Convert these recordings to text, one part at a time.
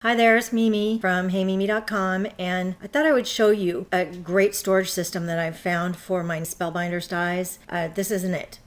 Hi there, it's Mimi from HeyMimi.com, and I thought I would show you a great storage system that I've found for my Spellbinders dies. This isn't it.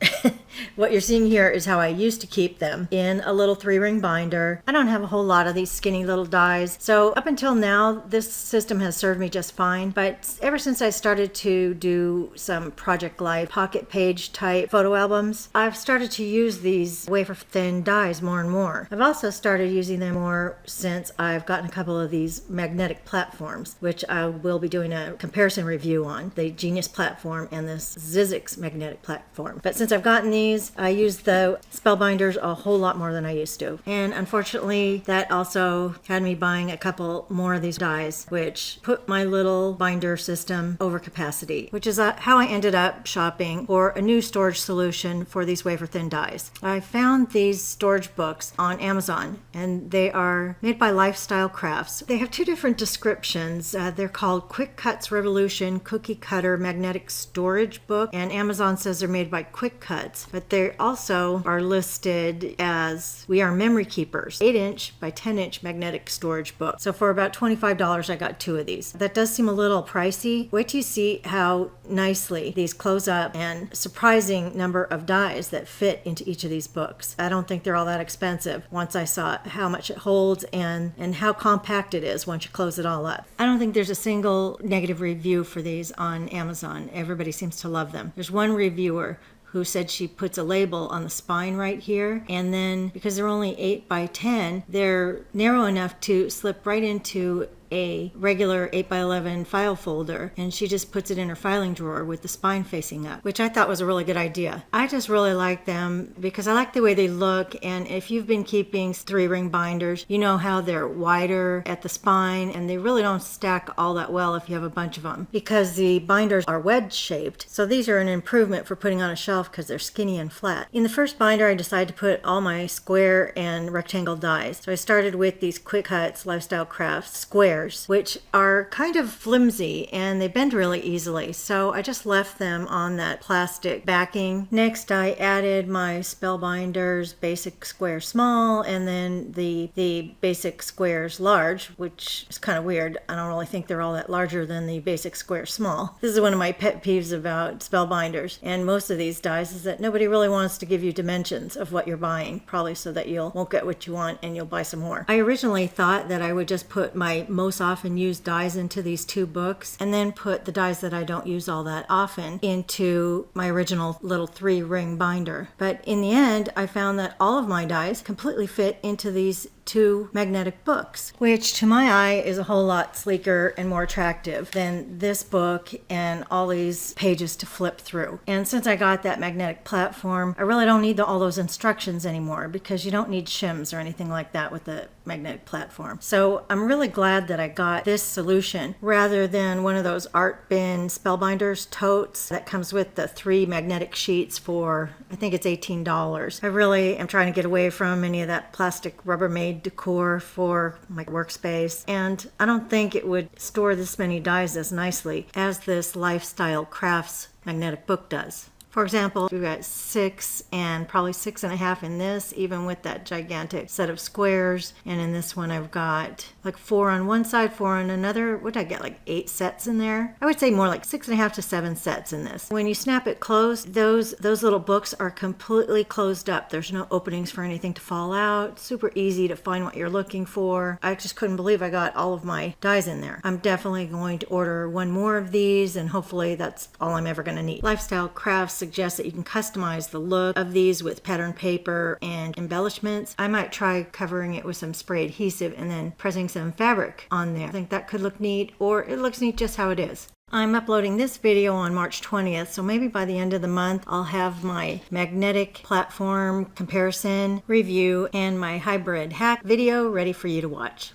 What you're seeing here is how I used to keep them in a little 3-ring binder. I don't have a whole lot of these skinny little dies, so up until now this system has served me just fine, but ever since I started to do some Project Life pocket page type photo albums, I've started to use these wafer thin dies more and more. I've also started using them more since I've gotten a couple of these magnetic platforms, which I will be doing a comparison review on, the Genius platform and this Zizix magnetic platform. But since I've gotten these, I use the Spellbinders a whole lot more than I used to. And unfortunately, that also had me buying a couple more of these dies, which put my little binder system over capacity, which is how I ended up shopping for a new storage solution for these wafer thin dies. I found these storage books on Amazon, and they are made by Lifestyle Crafts. They have two different descriptions. They're called Quickcutz Revolution Cookie Cutter Magnetic Storage Book, and Amazon says they're made by Quickcutz, but they also are listed as We Are Memory Keepers, 8-inch by 10-inch magnetic storage book. So for about $25, I got two of these. That does seem a little pricey. Wait till you see how nicely these close up and surprising number of dies that fit into each of these books. I don't think they're all that expensive once I saw how much it holds and how compact it is once you close it all up. I don't think there's a single negative review for these on Amazon. Everybody seems to love them. There's one reviewer who said she puts a label on the spine right here, and then because they're only 8 by 10, they're narrow enough to slip right into a regular 8x11 file folder, and she just puts it in her filing drawer with the spine facing up, which I thought was a really good idea. I just really like them because I like the way they look, and if you've been keeping 3-ring binders, you know how they're wider at the spine and they really don't stack all that well if you have a bunch of them because the binders are wedge shaped. So these are an improvement for putting on a shelf because they're skinny and flat. In the first binder, I decided to put all my square and rectangle dies. So I started with these Quickcutz Lifestyle Crafts squares, which are kind of flimsy and they bend really easily, so I just left them on that plastic backing. Next, I added my Spellbinders basic square small and then the basic squares large, which is kind of weird. I don't really think they're all that larger than the basic square small. This is one of my pet peeves about Spellbinders and most of these dies is that nobody really wants to give you dimensions of what you're buying, probably so that you won't get what you want and you'll buy some more. I originally thought that I would just put my most often used dies into these two books and then put the dies that I don't use all that often into my original little 3-ring binder. But in the end, I found that all of my dies completely fit into these two magnetic books, which to my eye is a whole lot sleeker and more attractive than this book and all these pages to flip through. And since I got that magnetic platform, I really don't need all those instructions anymore because you don't need shims or anything like that with the magnetic platform. So I'm really glad that I got this solution rather than one of those art bin Spellbinders totes that comes with the 3 magnetic sheets for, I think it's $18. I really am trying to get away from any of that plastic Rubbermaid decor for my workspace, and I don't think it would store this many dies as nicely as this Lifestyle Crafts magnetic book does. For example, we've got 6 and probably 6.5 in this, even with that gigantic set of squares. And in this one, I've got like 4 on one side, 4 on another. What did I get, like 8 sets in there? I would say more like 6.5 to 7 sets in this. When you snap it closed, those little books are completely closed up. There's no openings for anything to fall out. Super easy to find what you're looking for. I just couldn't believe I got all of my dies in there. I'm definitely going to order one more of these, and hopefully that's all I'm ever going to need. Lifestyle Crafts suggests that you can customize the look of these with pattern paper and embellishments. I might try covering it with some spray adhesive and then pressing some fabric on there. I think that could look neat, or it looks neat just how it is. I'm uploading this video on March 20th, so maybe by the end of the month I'll have my magnetic platform comparison review and my hybrid hack video ready for you to watch.